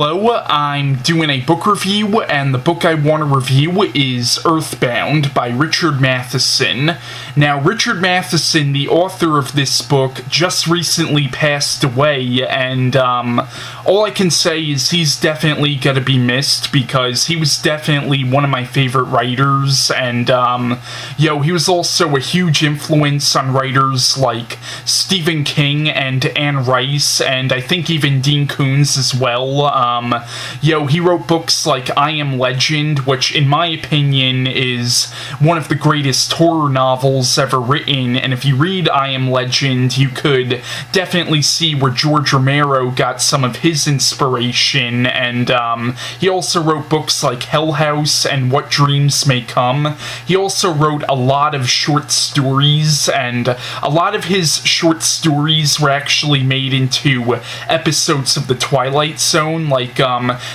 Hello, I'm doing a book review, and the book I want to review is Earthbound by Richard Matheson. Now, Richard Matheson, the author of this book, just recently passed away, and all I can say is he's definitely gonna be missed, because he was definitely one of my favorite writers, and he was also a huge influence on writers like Stephen King and Anne Rice, and I think even Dean Koontz as well. He wrote books like I Am Legend, which in my opinion is one of the greatest horror novels ever written, and if you read I Am Legend, you could definitely see where George Romero got some of his inspiration, and he also wrote books like Hell House and What Dreams May Come. He also wrote a lot of short stories, and a lot of his short stories were actually made into episodes of The Twilight Zone, like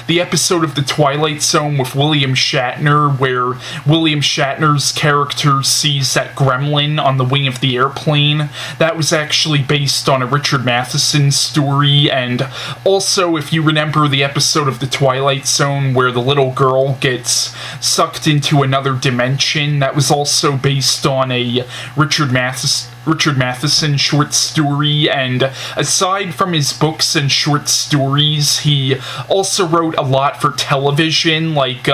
the episode of The Twilight Zone with William Shatner, where William Shatner's character sees that gremlin on the wing of the airplane. That was actually based on a Richard Matheson story, and also, if you remember the episode of The Twilight Zone where the little girl gets sucked into another dimension, that was also based on a Richard Matheson short story. And aside from his books and short stories, he also wrote a lot for television, like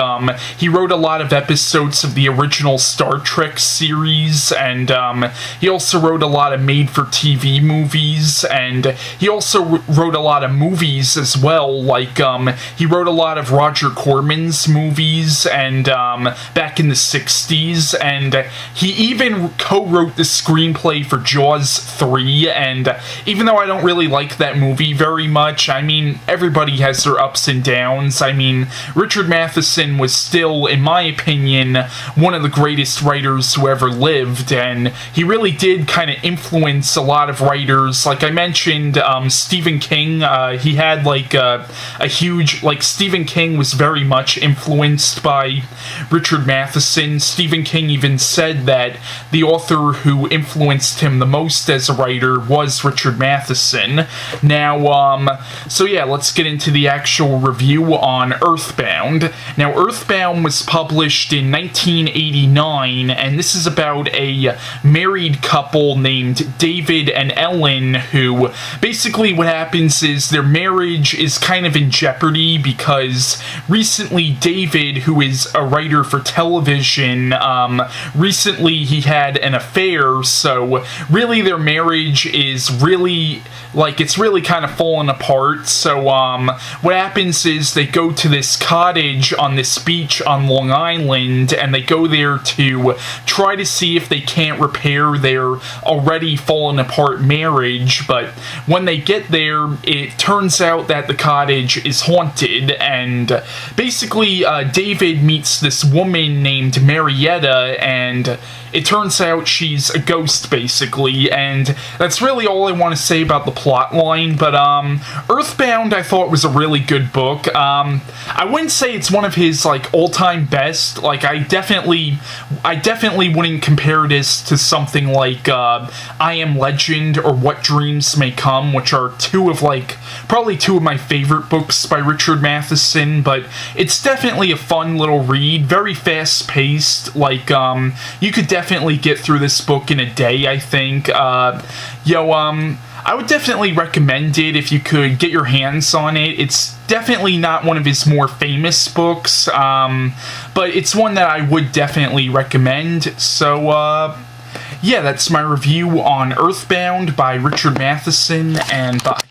he wrote a lot of episodes of the original Star Trek series, and he also wrote a lot of made-for-TV movies, and he also wrote a lot of movies as well, like he wrote a lot of Roger Corman's movies, and back in the 60s, and he even co-wrote the screenplay for Jaws 3, and even though I don't really like that movie very much, I mean, everybody has their ups and downs. I mean, Richard Matheson was still, in my opinion, one of the greatest writers who ever lived, and he really did kind of influence a lot of writers. Like I mentioned, Stephen King, he had like a huge, like, Stephen King was very much influenced by Richard Matheson. Stephen King even said that the author who influenced him the most as a writer was Richard Matheson. Now, so yeah, let's get into the actual review on Earthbound. Now, Earthbound was published in 1989, and this is about a married couple named David and Ellen, who basically what happens is their marriage is kind of in jeopardy because recently David, who is a writer for television, recently he had an affair, so really their marriage is really, like, it's really kind of falling apart. So what happens is they go to this cottage on this beach on Long Island, and they go there to try to see if they can't repair their already fallen apart marriage, but when they get there, it turns out that the cottage is haunted, and basically David meets this woman named Marianna, and it turns out she's a ghost, basically, and that's really all I want to say about the plot line. But Earthbound, I thought, was a really good book. I wouldn't say it's one of his, like, all-time best. Like, I definitely wouldn't compare this to something like I Am Legend or What Dreams May Come, which are probably two of my favorite books by Richard Matheson, but it's definitely a fun little read, very fast-paced. Like, you could definitely get through this book in a day, I think. I would definitely recommend it if you could get your hands on it. It's definitely not one of his more famous books, but it's one that I would definitely recommend. So, yeah, that's my review on Earthbound by Richard Matheson, and bye.